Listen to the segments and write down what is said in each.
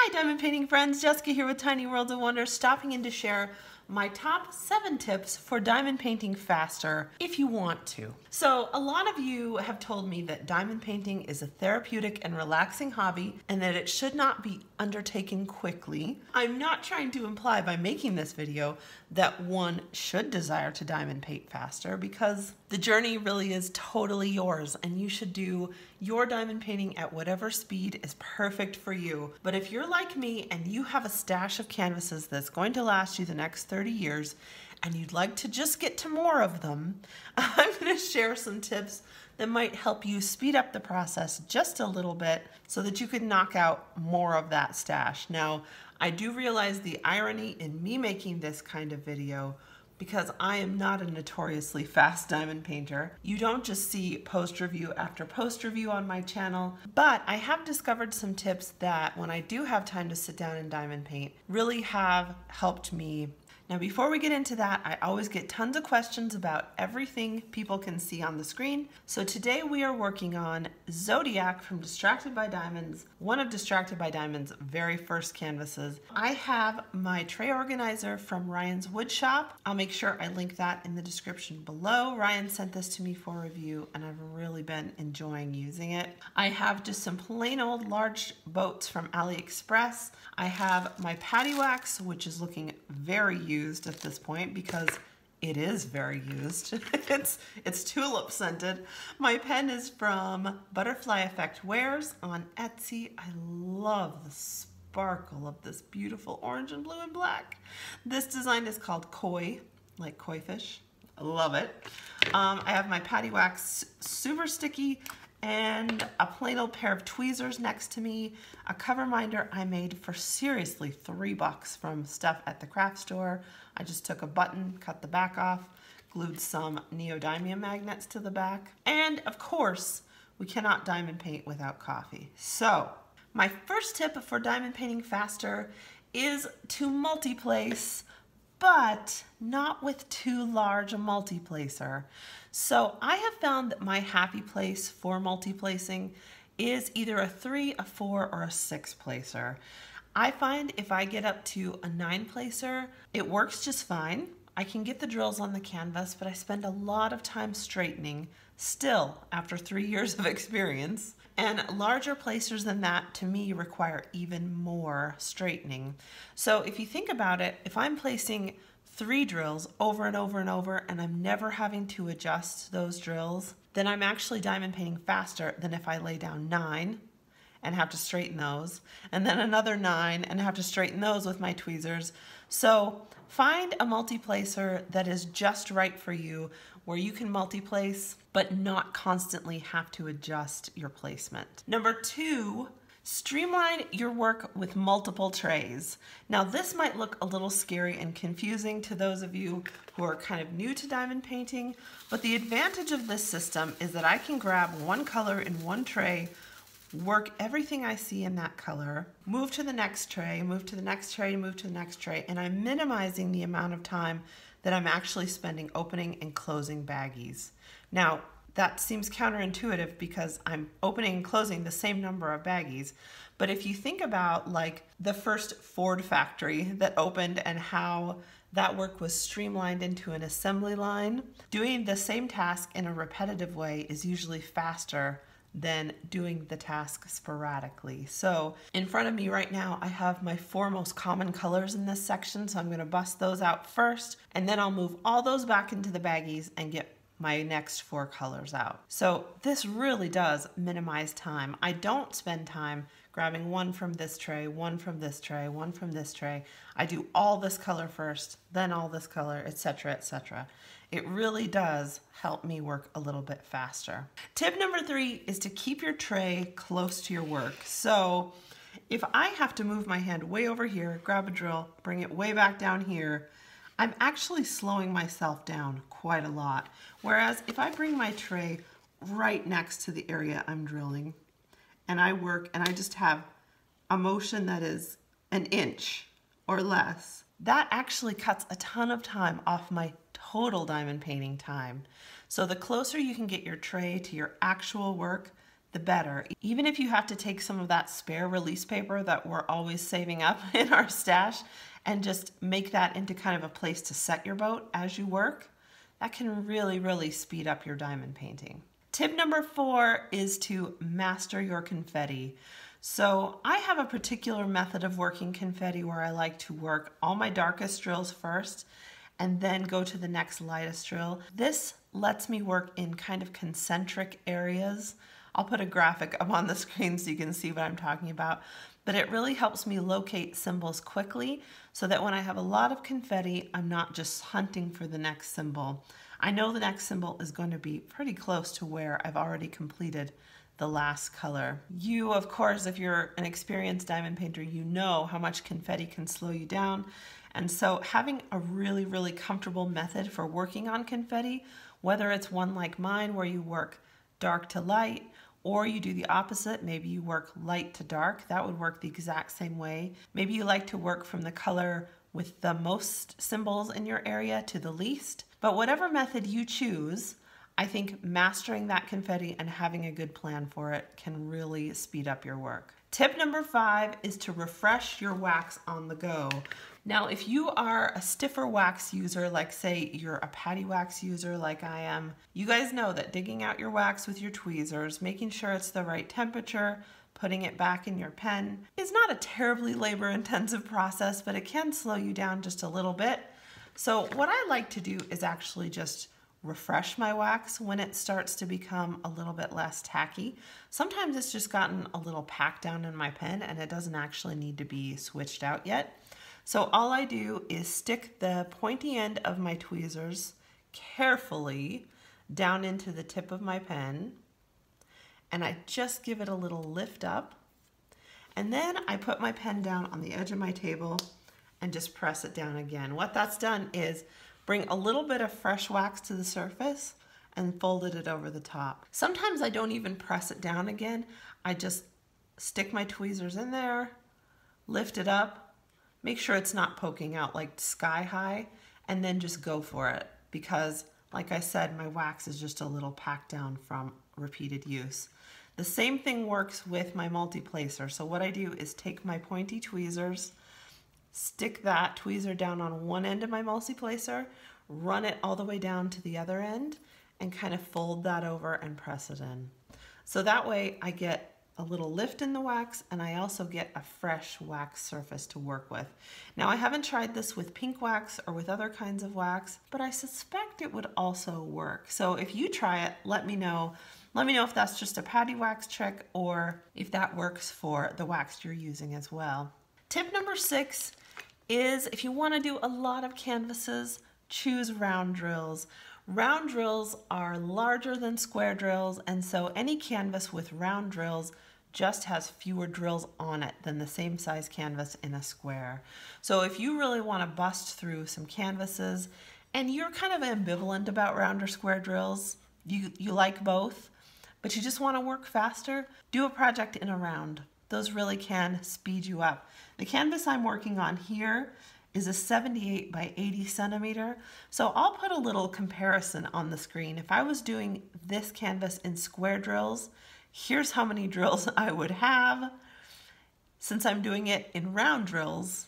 Hi diamond painting friends, Jessica here with Tiny Worlds of Wonder, stopping in to share my top 7 tips for diamond painting faster if you want to. So a lot of you have told me that diamond painting is a therapeutic and relaxing hobby and that it should not be undertaken quickly. I'm not trying to imply by making this video that one should desire to diamond paint faster, because the journey really is totally yours and you should do your diamond painting at whatever speed is perfect for you. But if you're like me and you have a stash of canvases that's going to last you the next 30 years and you'd like to just get to more of them, I'm going to share some tips that might help you speed up the process just a little bit so that you can knock out more of that stash. Now, I do realize the irony in me making this kind of video, because I am not a notoriously fast diamond painter. You don't just see post review after post review on my channel, but I have discovered some tips that when I do have time to sit down and diamond paint really have helped me. Now, before we get into that, I always get tons of questions about everything people can see on the screen. So today we are working on Zodiac from Distracted by Diamonds, one of Distracted by Diamonds' very first canvases. I have my tray organizer from Ryan's Wood Shop. I'll make sure I link that in the description below. Ryan sent this to me for review and I've really been enjoying using it. I have just some plain old large boats from AliExpress. I have my patty wax, which is looking very used at this point because it is very used. it's tulip scented. My pen is from Butterfly Effect Wares on Etsy. I love the sparkle of this beautiful orange and blue and black. This design is called Koi, like koi fish. I love it. I have my patty wax, super sticky, and a plain old pair of tweezers next to me, a cover minder I made for seriously $3 from stuff at the craft store. I just took a button, cut the back off, glued some neodymium magnets to the back, and of course, we cannot diamond paint without coffee. So, my first tip for diamond painting faster is to multiplace, but not with too large a multiplacer. So I have found that my happy place for multiplacing is either a 3, a 4, or a 6 placer. I find if I get up to a 9 placer, it works just fine. I can get the drills on the canvas, but I spend a lot of time straightening still after 3 years of experience. And larger placers than that, to me, require even more straightening. So if you think about it, if I'm placing 3 drills over and over and over, and I'm never having to adjust those drills, then I'm actually diamond painting faster than if I lay down 9 and have to straighten those, and then another 9 and have to straighten those with my tweezers. So find a multiplacer that is just right for you, where you can multiplace but not constantly have to adjust your placement. Number 2, streamline your work with multiple trays. Now this might look a little scary and confusing to those of you who are kind of new to diamond painting, but the advantage of this system is that I can grab one color in one tray, work everything I see in that color, move to the next tray, move to the next tray, move to the next tray, and I'm minimizing the amount of time that I'm actually spending opening and closing baggies. Now, that seems counterintuitive because I'm opening and closing the same number of baggies. But if you think about like the first Ford factory that opened and how that work was streamlined into an assembly line, doing the same task in a repetitive way is usually faster than doing the task sporadically. So in front of me right now, I have my 4 most common colors in this section. So I'm going to bust those out first, and then I'll move all those back into the baggies and get my next 4 colors out. So this really does minimize time. I don't spend time grabbing one from this tray, one from this tray, one from this tray. I do all this color first, then all this color, etc., etc. It really does help me work a little bit faster. Tip number 3 is to keep your tray close to your work. So if I have to move my hand way over here, grab a drill, bring it way back down here, I'm actually slowing myself down quite a lot. Whereas if I bring my tray right next to the area I'm drilling and I work and I just have a motion that is an inch or less, that actually cuts a ton of time off my total diamond painting time. So the closer you can get your tray to your actual work, the better. Even if you have to take some of that spare release paper that we're always saving up in our stash and just make that into kind of a place to set your boat as you work, that can really, really speed up your diamond painting. Tip number 4 is to master your confetti. So I have a particular method of working confetti where I like to work all my darkest drills first and then go to the next lightest drill. This lets me work in kind of concentric areas. I'll put a graphic up on the screen so you can see what I'm talking about, but it really helps me locate symbols quickly so that when I have a lot of confetti, I'm not just hunting for the next symbol. I know the next symbol is going to be pretty close to where I've already completed the last color. You, of course, if you're an experienced diamond painter, you know how much confetti can slow you down. And so having a really, really comfortable method for working on confetti, whether it's one like mine where you work dark to light, or you do the opposite, maybe you work light to dark, that would work the exact same way. Maybe you like to work from the color with the most symbols in your area to the least. But whatever method you choose, I think mastering that confetti and having a good plan for it can really speed up your work. Tip number 5 is to refresh your wax on the go. Now, if you are a stiffer wax user, like say you're a patty wax user like I am, you guys know that digging out your wax with your tweezers, making sure it's the right temperature, putting it back in your pen is not a terribly labor-intensive process, but it can slow you down just a little bit. So what I like to do is actually just refresh my wax when it starts to become a little bit less tacky. Sometimes it's just gotten a little packed down in my pen and it doesn't actually need to be switched out yet. So all I do is stick the pointy end of my tweezers carefully down into the tip of my pen, and I just give it a little lift up, and then I put my pen down on the edge of my table and just press it down again. What that's done is bring a little bit of fresh wax to the surface and folded it over the top. Sometimes I don't even press it down again. I just stick my tweezers in there, lift it up, make sure it's not poking out like sky high, and then just go for it. Because like I said, my wax is just a little packed down from repeated use. The same thing works with my multiplacer. So what I do is take my pointy tweezers, stick that tweezer down on one end of my multiplacer, run it all the way down to the other end, and kind of fold that over and press it in. So that way I get a little lift in the wax, and I also get a fresh wax surface to work with. Now, I haven't tried this with pink wax or with other kinds of wax, but I suspect it would also work. So if you try it, let me know. Let me know if that's just a patty wax trick or if that works for the wax you're using as well. Tip number 6 is if you want to do a lot of canvases, choose round drills. Round drills are larger than square drills, and so any canvas with round drills just has fewer drills on it than the same size canvas in a square. So if you really want to bust through some canvases and you're kind of ambivalent about round or square drills, you like both, but you just want to work faster, do a project in a round. Those really can speed you up. The canvas I'm working on here is a 78 by 80 centimeter. So I'll put a little comparison on the screen. If I was doing this canvas in square drills, here's how many drills I would have. Since I'm doing it in round drills,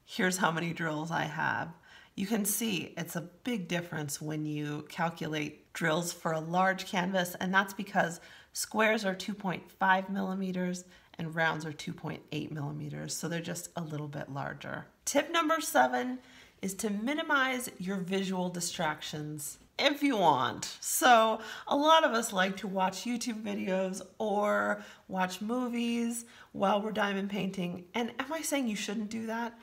here's how many drills I have. You can see it's a big difference when you calculate drills for a large canvas, and that's because squares are 2.5 millimeters and rounds are 2.8 millimeters, so they're just a little bit larger. Tip number 7 is to minimize your visual distractions if you want. So a lot of us like to watch YouTube videos or watch movies while we're diamond painting. And am I saying you shouldn't do that?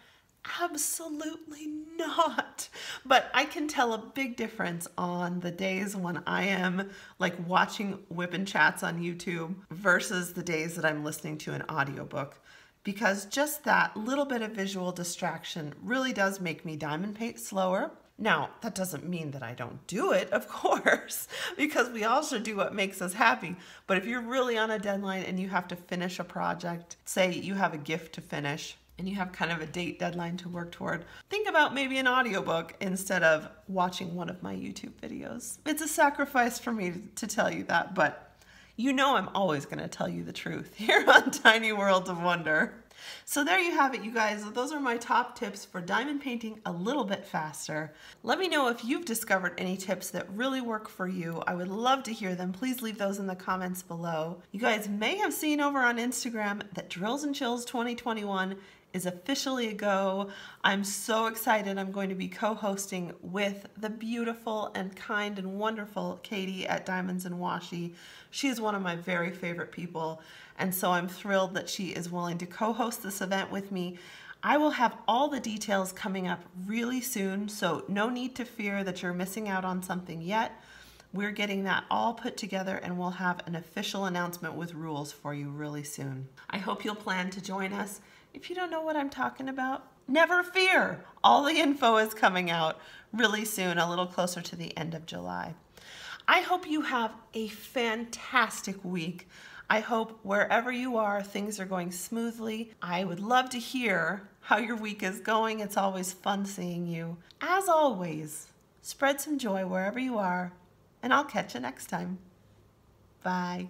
Absolutely not. But I can tell a big difference on the days when I am like watching whipping chats on YouTube versus the days that I'm listening to an audiobook, because just that little bit of visual distraction really does make me diamond paint slower. Now, that doesn't mean that I don't do it, of course, because we all should do what makes us happy. But if you're really on a deadline and you have to finish a project, say you have a gift to finish, and you have kind of a date deadline to work toward, think about maybe an audiobook instead of watching one of my YouTube videos. It's a sacrifice for me to tell you that, but You know I'm always going to tell you the truth here on Tiny Worlds of Wonder. So there you have it, you guys. Those are my top tips for diamond painting a little bit faster. Let me know if you've discovered any tips that really work for you. I would love to hear them. Please leave those in the comments below. You guys may have seen over on Instagram that Drills and Chills 2021 is officially a go. I'm so excited. I'm going to be co-hosting with the beautiful and kind and wonderful Katie at Diamonds and Washi. She is one of my very favorite people, and so I'm thrilled that she is willing to co-host this event with me. I will have all the details coming up really soon, so no need to fear that you're missing out on something yet. We're getting that all put together, and we'll have an official announcement with rules for you really soon. I hope you'll plan to join us. If you don't know what I'm talking about, never fear. All the info is coming out really soon, a little closer to the end of July. I hope you have a fantastic week. I hope wherever you are, things are going smoothly. I would love to hear how your week is going. It's always fun seeing you. As always, spread some joy wherever you are, and I'll catch you next time. Bye.